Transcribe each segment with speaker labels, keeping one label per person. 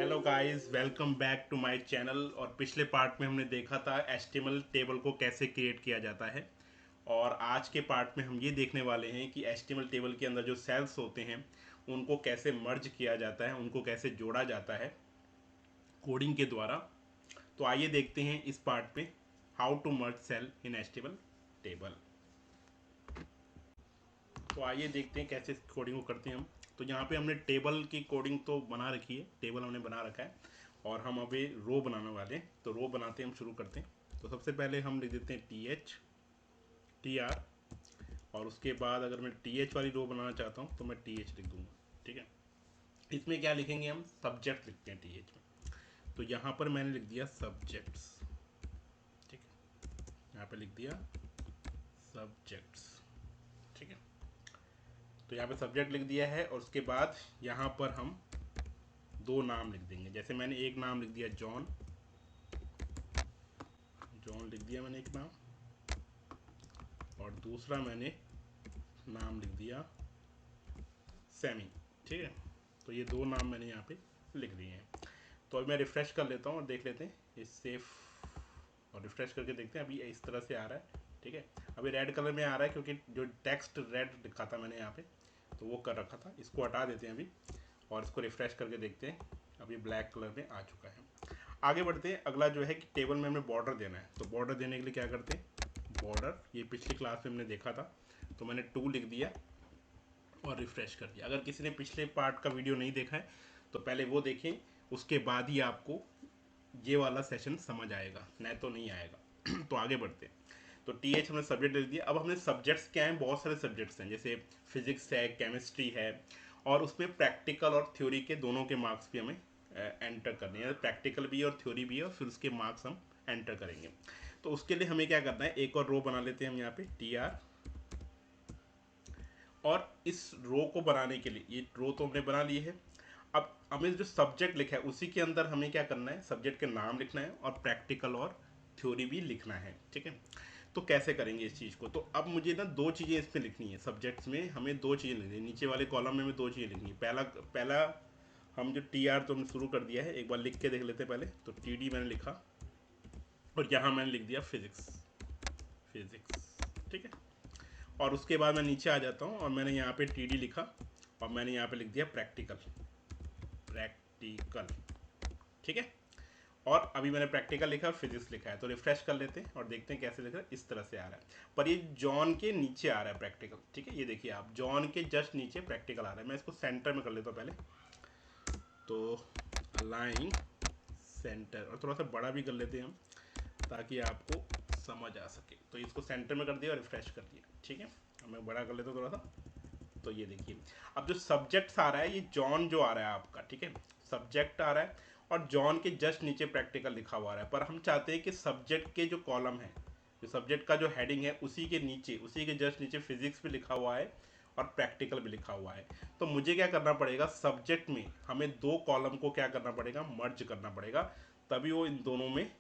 Speaker 1: Hello guys, welcome back to my channel. और पिछले part में हमने देखा था एचटीएमएल टेबल को कैसे क्रिएट किया जाता है। और आज के पार्ट में हम ये देखने वाले हैं कि एचटीएमएल टेबल के अंदर जो सेल्स होते हैं उनको कैसे मर्ज किया जाता है, उनको कैसे जोड़ा जाता है कोडिंग के द्वारा। तो आइए देखते हैं इस पार्ट में how to merge cell in HTML table. तो आइए देखते हैं कैसे कोडिंग को करते हैं हम। तो यहाँ पे हमने टेबल की कोडिंग तो बना रखी है, टेबल हमने बना रखा है और हम अभी रो बनाने वाले हैं। तो रो बनाते हैं, हम शुरू करते हैं। तो सबसे पहले हम लिख देते हैं TH TR। और उसके बाद अगर मैं TH वाली रो बनाना चाहता हूँ तो मैं TH लिख दूंगा। ठीक है, इसमें क्या लिखेंगे, हम सब्जेक्ट लिखते हैं TH में। तो यहाँ पर मैंने लिख दिया सब्जेक्ट्स। ठीक है, यहाँ पे लिख दिया सब्जेक्ट्स। ठीक है, तो यहाँ पे सब्जेक्ट लिख दिया है और उसके बाद यहाँ पर हम दो नाम लिख देंगे। जैसे मैंने एक नाम लिख दिया जॉन, जॉन लिख दिया मैंने एक नाम, और दूसरा मैंने नाम लिख दिया सैमी। ठीक है, तो ये दो नाम मैंने यहाँ पे लिख दिए हैं। तो अभी मैं रिफ़्रेश कर लेता हूँ और देख लेते हैं ये सेफ, और रिफ़्रेश करके देखते हैं। अभी इस तरह से आ रहा है। ठीक है, अभी रेड कलर में आ रहा है क्योंकि जो टेक्स्ट रेड लिखा था मैंने यहाँ पे तो वो कर रखा था। इसको हटा देते हैं अभी और इसको रिफ़्रेश करके देखते हैं। अभी ब्लैक कलर में आ चुका है। आगे बढ़ते हैं। अगला जो है कि टेबल में हमें बॉर्डर देना है। तो बॉर्डर देने के लिए क्या करते हैं, बॉर्डर, ये पिछली क्लास में हमने देखा था। तो मैंने 2 लिख दिया और रिफ़्रेश कर दिया। अगर किसी ने पिछले पार्ट का वीडियो नहीं देखा है तो पहले वो देखें, उसके बाद ही आपको ये वाला सेशन समझ आएगा, नहीं तो नहीं आएगा। तो आगे बढ़ते हैं। तो TH हमने सब्जेक्ट लिख दिया। अब हमने सब्जेक्ट्स क्या हैं, बहुत सारे सब्जेक्ट्स हैं, जैसे फिजिक्स है, केमिस्ट्री है, और उसमें प्रैक्टिकल और थ्योरी के दोनों के मार्क्स भी हमें एंटर करने हैं। प्रैक्टिकल भी और थ्योरी भी है, और फिर उसके मार्क्स हम एंटर करेंगे। तो उसके लिए हमें क्या करना है, एक और रो बना लेते हैं हम यहाँ पे TR। और इस रो को बनाने के लिए, ये रो तो हमने बना ली है। अब हमें जो सब्जेक्ट लिखा है उसी के अंदर हमें क्या करना है, सब्जेक्ट के नाम लिखना है और प्रैक्टिकल और थ्योरी भी लिखना है। ठीक है, तो कैसे करेंगे इस चीज़ को। तो अब मुझे ना दो चीज़ें इसमें लिखनी है, सब्जेक्ट्स में हमें दो चीज़ें लिखनी है। नीचे वाले कॉलम में हमें दो चीज़ें लिखनी है। पहला पहला हम जो TR तो हमने शुरू कर दिया है, एक बार लिख के देख लेते हैं पहले। तो TD मैंने लिखा और यहाँ मैंने लिख दिया फिजिक्स, फिजिक्स। ठीक है, और उसके बाद मैं नीचे आ जाता हूँ और मैंने यहाँ पे TD लिखा और मैंने यहाँ पे लिख दिया प्रैक्टिकल, प्रैक्टिकल। ठीक है, और अभी मैंने प्रैक्टिकल लिखा, फिजिक्स लिखा है। तो रिफ्रेश कर लेते हैं और देखते हैं कैसे लिख रहा है। इस तरह से आ रहा है, पर ये जॉन के नीचे आ रहा है प्रैक्टिकल। ठीक है, ये देखिए आप, जॉन के जस्ट नीचे प्रैक्टिकल आ रहा है। मैं इसको सेंटर में कर लेता हूँ पहले। तो अलाइन सेंटर, और थोड़ा सा बड़ा भी कर लेते हैं हम ताकि आपको समझ आ सके। तो इसको सेंटर में कर दिया और रिफ्रेश कर दिया। ठीक है, अब मैं बड़ा कर लेता हूँ थोड़ा सा। तो ये देखिए, अब जो सब्जेक्ट्स आ रहा है, ये जॉन जो आ रहा है आपका, ठीक है, सब्जेक्ट आ रहा है और जॉन के जस्ट नीचे प्रैक्टिकल लिखा हुआ आ रहा है। पर हम चाहते हैं कि सब्जेक्ट के जो कॉलम है, जो सब्जेक्ट का जो हेडिंग है, उसी के नीचे, उसी के जस्ट नीचे फिजिक्स भी लिखा हुआ है और प्रैक्टिकल भी लिखा हुआ है। तो मुझे क्या करना पड़ेगा, सब्जेक्ट में हमें दो कॉलम को क्या करना पड़ेगा, मर्ज करना पड़ेगा, तभी वो इन दोनों में,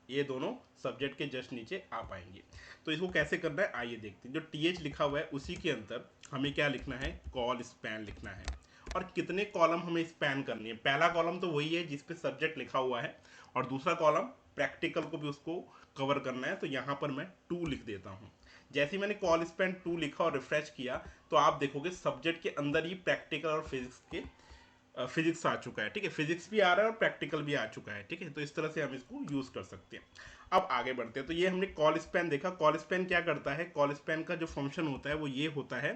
Speaker 1: ये दोनों सब्जेक्ट के जस्ट नीचे आ पाएंगे। तो इसको कैसे करना है आइए देखते हैं। जो TH लिखा हुआ है उसी के अंदर हमें क्या लिखना है, कॉल स्पैन लिखना है। और कितने कॉलम हमें स्पैन करनी है, पहला कॉलम तो वही है जिस पे सब्जेक्ट लिखा हुआ है, और दूसरा कॉलम प्रैक्टिकल को भी उसको कवर करना है। तो यहाँ पर मैं 2 लिख देता हूँ। जैसे ही मैंने कॉल स्पैन 2 लिखा और रिफ्रेश किया तो आप देखोगे सब्जेक्ट के अंदर ही प्रैक्टिकल और फिजिक्स के फिजिक्स आ चुका है। ठीक है, फिजिक्स भी आ रहा है और प्रैक्टिकल भी आ चुका है। ठीक है, तो इस तरह से हम इसको यूज कर सकते हैं। अब आगे बढ़ते हैं। तो ये हमने कॉल स्पैन देखा। कॉल स्पैन क्या करता है, कॉल स्पैन का जो फंक्शन होता है वो ये होता है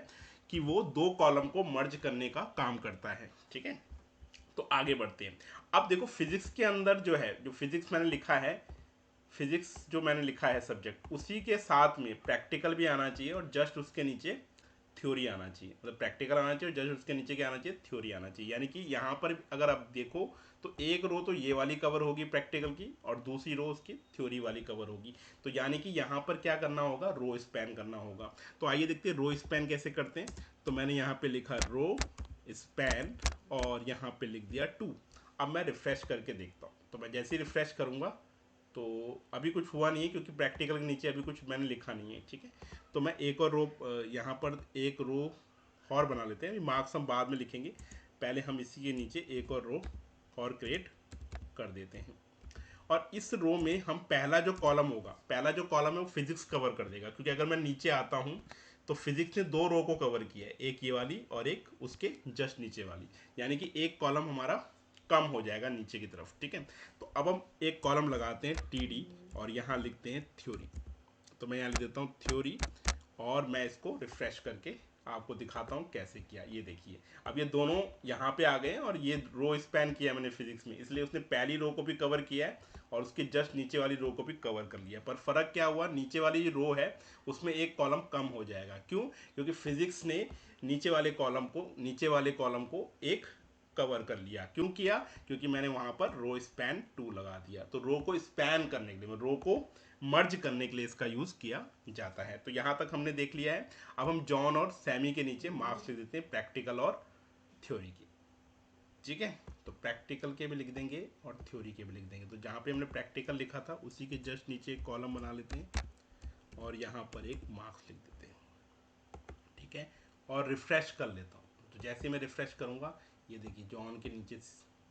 Speaker 1: कि वो दो कॉलम को मर्ज करने का काम करता है। ठीक है, तो आगे बढ़ते हैं। अब देखो फिजिक्स के अंदर जो है, जो फिजिक्स मैंने लिखा है, फिजिक्स जो मैंने लिखा है सब्जेक्ट, उसी के साथ में प्रैक्टिकल भी आना चाहिए और जस्ट उसके नीचे थ्योरी आना चाहिए। मतलब प्रैक्टिकल आना चाहिए और जस्ट उसके नीचे क्या आना चाहिए, थ्योरी आना चाहिए। यानी कि यहाँ पर अगर आप देखो तो एक रो तो ये वाली कवर होगी प्रैक्टिकल की और दूसरी रो उसकी थ्योरी वाली कवर होगी। तो यानी कि यहाँ पर क्या करना होगा, रो स्पैन करना होगा। तो आइए देखते हैं रो स्पैन कैसे करते हैं। तो मैंने यहाँ पे लिखा रो स्पैन और यहाँ पे लिख दिया 2। अब मैं रिफ्रेश करके देखता हूँ। तो मैं जैसे ही रिफ्रेश करूँगा तो अभी कुछ हुआ नहीं है क्योंकि प्रैक्टिकल के नीचे अभी कुछ मैंने लिखा नहीं है। ठीक है, तो मैं एक और रो, यहाँ पर एक रो और बना लेते हैं। मार्क्स हम बाद में लिखेंगे, पहले हम इसी के नीचे एक और रो और क्रिएट कर देते हैं। और इस रो में हम पहला जो कॉलम होगा, पहला जो कॉलम है वो फिजिक्स कवर कर देगा, क्योंकि अगर मैं नीचे आता हूँ तो फिजिक्स ने दो रो को कवर किया है, एक ये वाली और एक उसके जस्ट नीचे वाली, यानी कि एक कॉलम हमारा कम हो जाएगा नीचे की तरफ। ठीक है, तो अब हम एक कॉलम लगाते हैं टी और यहाँ लिखते हैं थ्योरी। तो मैं यहाँ लिख देता हूँ थ्योरी और मैं इसको रिफ्रेश करके आपको दिखाता हूँ कैसे किया। ये देखिए अब ये दोनों यहाँ पे आ गए हैं और ये रो स्पैन किया मैंने फिजिक्स में, इसलिए उसने पहली रो को भी कवर किया है और उसके जस्ट नीचे वाली रो को भी कवर कर लिया। पर फर्क क्या हुआ, नीचे वाली जो रो है उसमें एक कॉलम कम हो जाएगा। क्यों? क्योंकि फिजिक्स ने नीचे वाले कॉलम को एक कवर कर लिया। क्यों किया? क्योंकि मैंने वहां पर रो स्पैन 2 लगा दिया। तो रो को स्पैन करने के लिए, रो को मर्ज करने के लिए इसका यूज किया जाता है। तो यहां तक हमने देख लिया है। अब हम जॉन और सैमी के नीचे मार्क्स लिख देते हैं, प्रैक्टिकल और थ्योरी के। ठीक है, तो प्रैक्टिकल के भी लिख देंगे और थ्योरी के भी लिख देंगे। तो जहां पे हमने प्रैक्टिकल लिखा था उसी के जस्ट नीचे एक कॉलम बना लेते हैं और यहाँ पर एक मार्क्स लिख देते हैं। ठीक है, और रिफ्रेश कर लेता हूँ। तो जैसे मैं रिफ्रेश करूँगा ये देखिए जॉन के नीचे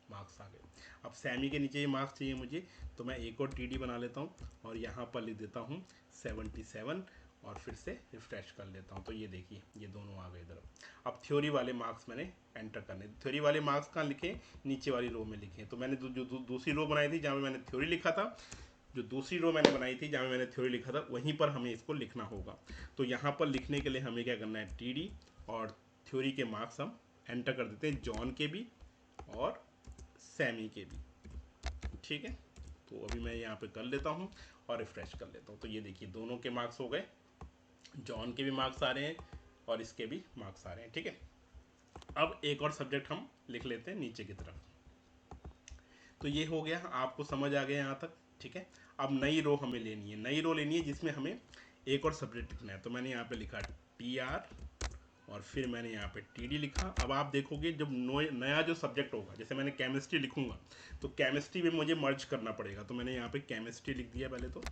Speaker 1: मार्क्स आ गए। अब सैमी के नीचे ये मार्क्स चाहिए मुझे, तो मैं एक और टी बना लेता हूँ और यहाँ पर लिख देता हूँ 77 और फिर से रिफ्रेश कर लेता हूँ। तो ये देखिए ये दोनों आ गए इधर। अब थ्योरी वाले मार्क्स मैंने एंटर करने। थ्योरी वाले मार्क्स कहाँ लिखे? नीचे वाली रो में लिखे। तो मैंने जो दूसरी रो बनाई थी जहाँ पे मैंने थ्योरी लिखा था, जो दूसरी रो मैंने बनाई थी जहाँ मैंने थ्योरी लिखा था, वहीं पर हमें इसको लिखना होगा। तो यहाँ पर लिखने के लिए हमें क्या करना है, टी और थ्योरी के मार्क्स हम एंटर कर देते हैं, जॉन के भी और सैमी के भी। ठीक है, तो अभी मैं यहाँ पे कर लेता हूँ और रिफ्रेश कर लेता हूँ। तो ये देखिए दोनों के मार्क्स हो गए, जॉन के भी मार्क्स आ रहे हैं और इसके भी मार्क्स आ रहे हैं। ठीक है, अब एक और सब्जेक्ट हम लिख लेते हैं नीचे की तरफ। तो ये हो गया, आपको समझ आ गया यहाँ तक। ठीक है, अब नई रो हमें लेनी है, नई रो लेनी है जिसमें हमें एक और सब्जेक्ट लिखना है। तो मैंने यहाँ पे लिखा टी आर और फिर मैंने यहाँ पे टी डी लिखा। अब आप देखोगे जब नया जो सब्जेक्ट होगा, जैसे मैंने केमिस्ट्री लिखूंगा तो केमिस्ट्री में मुझे मर्ज करना पड़ेगा। तो मैंने यहाँ पे केमिस्ट्री लिख दिया पहले तो,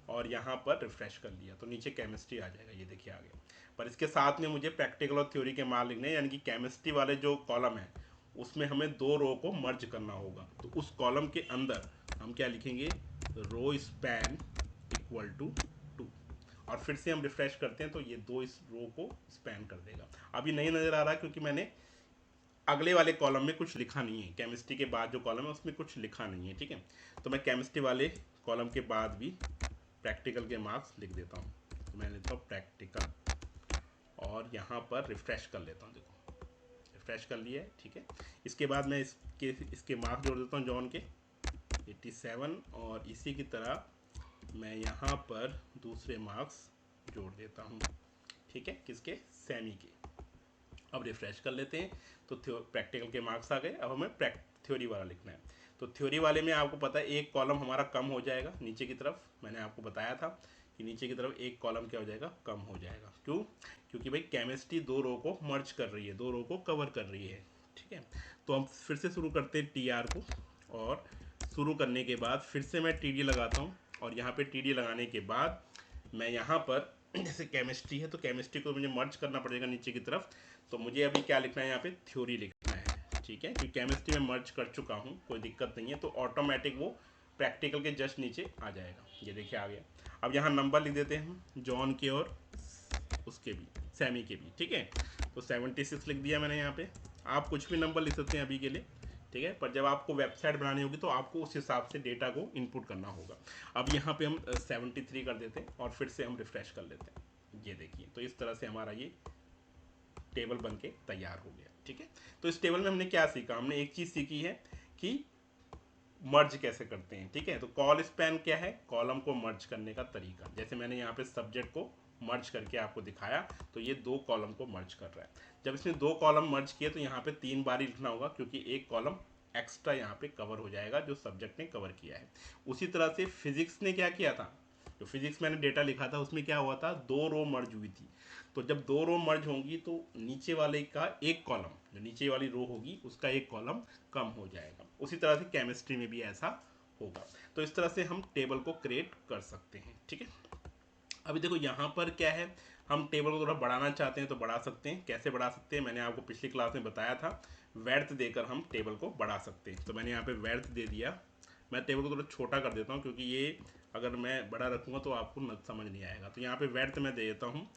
Speaker 1: और यहाँ पर रिफ्रेश कर लिया तो नीचे केमिस्ट्री आ जाएगा। ये देखिए आ गया। पर इसके साथ में मुझे प्रैक्टिकल और थ्योरी के मार्क्स लिखने हैं, यानी कि केमिस्ट्री वाले जो कॉलम है उसमें हमें दो रो को मर्ज करना होगा। तो उस कॉलम के अंदर हम क्या लिखेंगे, रो स्पैन इक्वल टू 2 और फिर से हम रिफ्रेश करते हैं तो ये दो इस रो को स्पैन कर देगा। अभी नहीं नजर आ रहा क्योंकि मैंने अगले वाले कॉलम में कुछ लिखा नहीं है, केमिस्ट्री के बाद जो कॉलम है उसमें कुछ लिखा नहीं है। ठीक है, तो मैं केमिस्ट्री वाले कॉलम के बाद भी प्रैक्टिकल के मार्क्स लिख देता हूँ। तो मैं लेता हूँ प्रैक्टिकल और यहाँ पर रिफ्रेश कर लेता हूँ। देखो रिफ्रेश कर लिया है। ठीक है, इसके बाद मैं इसके मार्क्स जोड़ देता हूँ जॉन के 87 और इसी की तरह मैं यहाँ पर दूसरे मार्क्स जोड़ देता हूँ। ठीक है, किसके? सैमी के। अब रिफ्रेश कर लेते हैं तो प्रैक्टिकल के मार्क्स आ गए। अब हमें थ्योरी वाला लिखना है। तो थ्योरी वाले में आपको पता है एक कॉलम हमारा कम हो जाएगा नीचे की तरफ। मैंने आपको बताया था कि नीचे की तरफ एक कॉलम क्या हो जाएगा, कम हो जाएगा। क्यों? क्योंकि भाई केमिस्ट्री दो रो को मर्ज कर रही है, दो रो को कवर कर रही है। ठीक है, तो हम फिर से शुरू करते हैं टी आर को, और शुरू करने के बाद फिर से मैं टी डी लगाता हूँ और यहाँ पे टी डी लगाने के बाद मैं यहाँ पर जैसे केमिस्ट्री है तो केमिस्ट्री को मुझे मर्ज करना पड़ेगा नीचे की तरफ। तो मुझे अभी क्या लिखना है, यहाँ पे थ्योरी लिखना है। ठीक है, क्योंकि केमिस्ट्री में मर्ज कर चुका हूँ, कोई दिक्कत नहीं है। तो ऑटोमेटिक वो प्रैक्टिकल के जस्ट नीचे आ जाएगा। ये देखिए आ गया। अब यहाँ नंबर लिख देते हैं हम, जॉन के और उसके भी, सैमी के भी। ठीक है, तो 76 लिख दिया मैंने यहाँ पे। आप कुछ भी नंबर लिख सकते हैं अभी के लिए। ठीक है, पर जब आपको वेबसाइट बनानी होगी तो आपको उस हिसाब से डेटा को इनपुट करना होगा। अब यहाँ पे हम 73 कर देते हैं और फिर से हम रिफ्रेश कर लेते हैं। ये देखिए, तो इस तरह से हमारा ये टेबल बन के तैयार हो गया। ठीक है, तो इस टेबल में हमने क्या सीखा? हमने एक चीज़ सीखी है कि मर्ज कैसे करते हैं। ठीक है, तो कॉल स्पैन क्या है? कॉलम को मर्ज करने का तरीका। जैसे मैंने यहाँ पे सब्जेक्ट को मर्ज करके आपको दिखाया, तो ये दो कॉलम को मर्ज कर रहा है। जब इसने दो कॉलम मर्ज किए तो यहाँ पे 3 बार ही लिखना होगा, क्योंकि एक कॉलम एक्स्ट्रा यहाँ पे कवर हो जाएगा जो सब्जेक्ट ने कवर किया है। उसी तरह से फिजिक्स ने क्या किया था, जो फिजिक्स मैंने डेटा लिखा था उसमें क्या हुआ था, दो रो मर्ज हुई थी। तो जब दो रो मर्ज होंगी तो नीचे वाले का एक कॉलम, जो नीचे वाली रो होगी उसका एक कॉलम कम हो जाएगा। उसी तरह से केमिस्ट्री में भी ऐसा होगा। तो इस तरह से हम टेबल को क्रिएट कर सकते हैं। ठीक है, अभी देखो यहाँ पर क्या है, हम टेबल को थोड़ा बढ़ाना चाहते हैं तो बढ़ा सकते हैं। कैसे बढ़ा सकते हैं? मैंने आपको पिछली क्लास में बताया था, वर्थ देकर हम टेबल को बढ़ा सकते हैं। तो मैंने यहाँ पे वर्थ दे दिया। मैं टेबल को थोड़ा छोटा कर देता हूँ क्योंकि ये अगर मैं बड़ा रखूँगा तो आपको न समझ नहीं आएगा। तो यहाँ पे वर्थ मैं दे देता हूँ,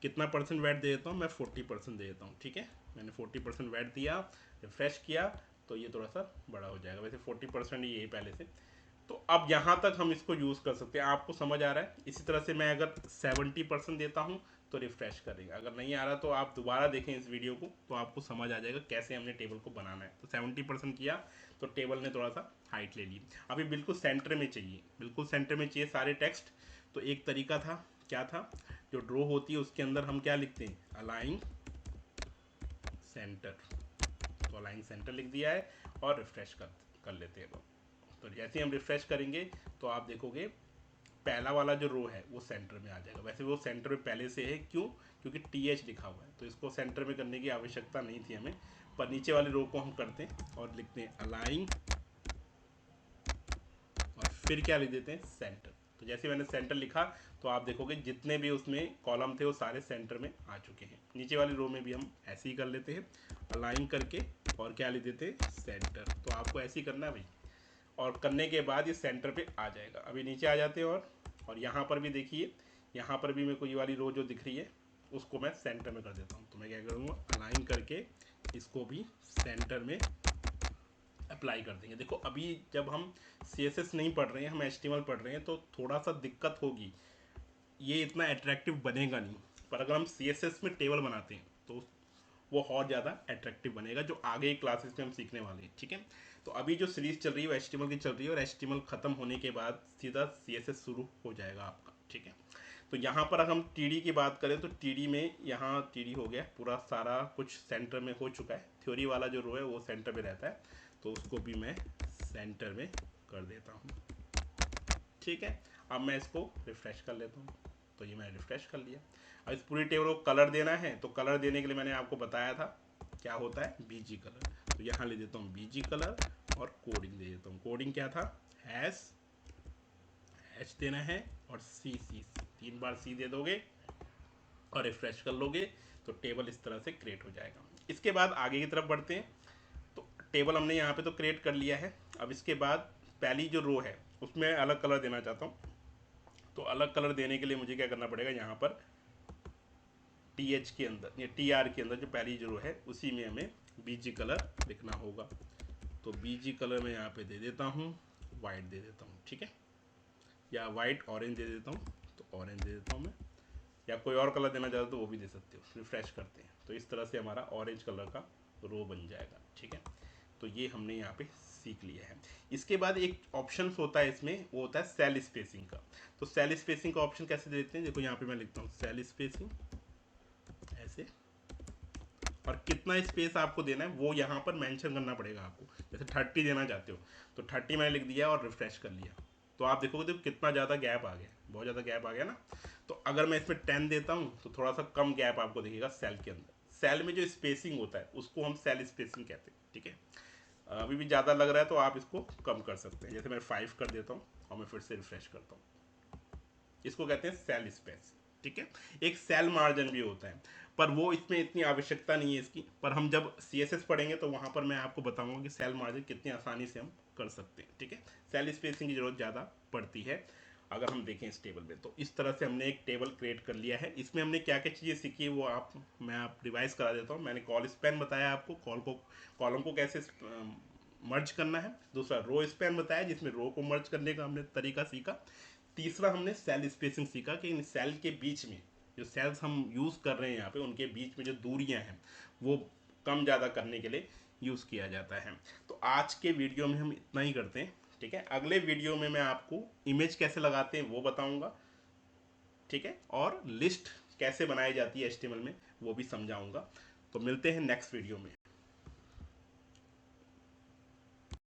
Speaker 1: कितना परसेंट वर्थ दे देता हूँ मैं, 40% दे देता हूँ। ठीक है, मैंने 40% वर्थ दिया, रिफ्रेश किया तो ये थोड़ा सा बड़ा हो जाएगा। वैसे 40% ये पहले से। तो अब यहाँ तक हम इसको यूज़ कर सकते हैं। आपको समझ आ रहा है। इसी तरह से मैं अगर 70% देता हूँ तो रिफ्रेश करेगा। अगर नहीं आ रहा तो आप दोबारा देखें इस वीडियो को, तो आपको समझ आ जाएगा कैसे हमने टेबल को बनाना है। तो 70% किया तो टेबल ने थोड़ा सा हाइट ले ली। अभी बिल्कुल सेंटर में चाहिए, बिल्कुल सेंटर में चाहिए सारे टेक्स्ट। तो एक तरीका था, क्या था, जो ड्रॉ होती है उसके अंदर हम क्या लिखते हैं, अलाइन सेंटर। तो अलाइन सेंटर लिख दिया है और रिफ्रेश कर लेते हैं। तो जैसे हम रिफ्रेश करेंगे तो आप देखोगे पहला वाला जो रो है वो सेंटर में आ जाएगा। वैसे वो सेंटर में पहले से है, क्यों, क्योंकि TH लिखा हुआ है, तो इसको सेंटर में करने की आवश्यकता नहीं थी हमें। पर नीचे वाले रो को हम करते हैं और लिखते हैं अलाइन और फिर क्या लिख देते हैं, सेंटर। तो जैसे मैंने सेंटर लिखा तो आप देखोगे जितने भी उसमें कॉलम थे वो सारे सेंटर में आ चुके हैं। नीचे वाली रो में भी हम ऐसे ही कर लेते हैं, अलाइन करके और क्या लिख देते हैं, सेंटर। तो आपको ऐसे ही करना है भाई, और करने के बाद ये सेंटर पे आ जाएगा। अभी नीचे आ जाते हैं और यहाँ पर भी देखिए, यहाँ पर भी मेरे को ये वाली रो जो दिख रही है उसको मैं सेंटर में कर देता हूँ। तो मैं क्या करूँगा, अलाइन करके इसको भी सेंटर में अप्लाई कर देंगे। देखो अभी जब हम CSS नहीं पढ़ रहे हैं, हम HTML पढ़ रहे हैं, तो थोड़ा सा दिक्कत होगी, ये इतना अट्रैक्टिव बनेगा नहीं। पर अगर हम CSS में टेबल बनाते हैं तो वो और ज़्यादा अट्रैक्टिव बनेगा, जो आगे की क्लासेस में हम सीखने वाले हैं। ठीक है, तो अभी जो सीरीज चल रही है वो HTML की चल रही है, और HTML खत्म होने के बाद सीधा CSS शुरू हो जाएगा आपका। ठीक है, तो यहाँ पर अगर हम TD की बात करें तो TD में यहाँ TD हो गया, पूरा सारा कुछ सेंटर में हो चुका है। थ्योरी वाला जो रो है वो सेंटर में रहता है, तो उसको भी मैं सेंटर में कर देता हूँ। ठीक है, अब मैं इसको रिफ्रेश कर लेता हूँ। तो ये मैंने रिफ्रेश कर लिया। अब इस पूरी टेबल को कलर देना है, तो कलर देने के लिए मैंने आपको बताया था क्या होता है, BG कलर। तो यहाँ ले देता हूँ BG कलर और कोडिंग दे देता हूँ। कोडिंग क्या था, H देना है और C 3 बार C दे दोगे और रिफ्रेश कर लोगे तो टेबल इस तरह से क्रिएट हो जाएगा। इसके बाद आगे की तरफ बढ़ते हैं। तो टेबल हमने यहाँ पे तो क्रिएट कर लिया है। अब इसके बाद पहली जो रो है उसमें अलग कलर देना चाहता हूँ। तो अलग कलर देने के लिए मुझे क्या करना पड़ेगा, यहाँ पर TH के अंदर या TR के अंदर जो पहली जो रो है उसी में हमें BG कलर लिखना होगा। तो BG कलर मैं यहाँ पे दे देता हूँ, वाइट दे देता हूँ। ठीक है, या वाइट ऑरेंज दे देता हूँ, तो ऑरेंज दे देता हूँ मैं, या कोई और कलर देना चाहते हो तो वो भी दे सकते हो। रिफ्रेश करते हैं तो इस तरह से हमारा ऑरेंज कलर का रो बन जाएगा। ठीक है, तो ये हमने यहाँ पे सीख लिया है। इसके बाद एक ऑप्शन होता है इसमें, वो होता है सेल स्पेसिंग का। तो सेल स्पेसिंग का ऑप्शन कैसे देते हैं, देखो यहाँ पे मैं लिखता हूँ सेल स्पेसिंग ऐसे, और कितना स्पेस आपको देना है वो यहाँ पर मेंशन करना पड़ेगा आपको। जैसे 30 देना चाहते हो तो 30 मैंने लिख दिया और रिफ्रेश कर लिया, तो आप देखोगे तो कितना ज़्यादा गैप आ गया, बहुत ज़्यादा गैप आ गया ना। तो अगर मैं इसमें 10 देता हूँ तो थोड़ा सा कम गैप आपको दिखेगा सेल के अंदर। सेल में जो स्पेसिंग होता है उसको हम सेल स्पेसिंग कहते हैं। ठीक है, अभी भी ज़्यादा लग रहा है तो आप इसको कम कर सकते हैं। जैसे मैं 5 कर देता हूँ और मैं फिर से रिफ्रेश करता हूँ, इसको कहते हैं सेल स्पेस। ठीक है, एक सेल मार्जिन भी होता है, पर वो इसमें इतनी आवश्यकता नहीं है इसकी। पर हम जब CSS पढ़ेंगे तो वहाँ पर मैं आपको बताऊंगा कि सेल मार्जिन कितनी आसानी से हम कर सकते हैं। ठीक है, सेल स्पेसिंग की जरूरत ज़्यादा पड़ती है अगर हम देखें इस टेबल में। तो इस तरह से हमने एक टेबल क्रिएट कर लिया है। इसमें हमने क्या क्या चीज़ें सीखी है वो मैं आप रिवाइज करा देता हूँ। मैंने कॉल स्पैन बताया आपको, कॉलम को कैसे मर्ज करना है। दूसरा रो स्पैन बताया जिसमें रो को मर्ज करने का हमने तरीका सीखा। तीसरा हमने सेल स्पेसिंग सीखा कि इन सेल के बीच में जो सेल्स हम यूज़ कर रहे हैं यहाँ पे उनके बीच में जो दूरियां हैं वो कम ज़्यादा करने के लिए यूज़ किया जाता है। तो आज के वीडियो में हम इतना ही करते हैं। ठीक है, अगले वीडियो में मैं आपको इमेज कैसे लगाते हैं वो बताऊंगा। ठीक है, और लिस्ट कैसे बनाई जाती है HTML में वो भी समझाऊंगा। तो मिलते हैं नेक्स्ट वीडियो में।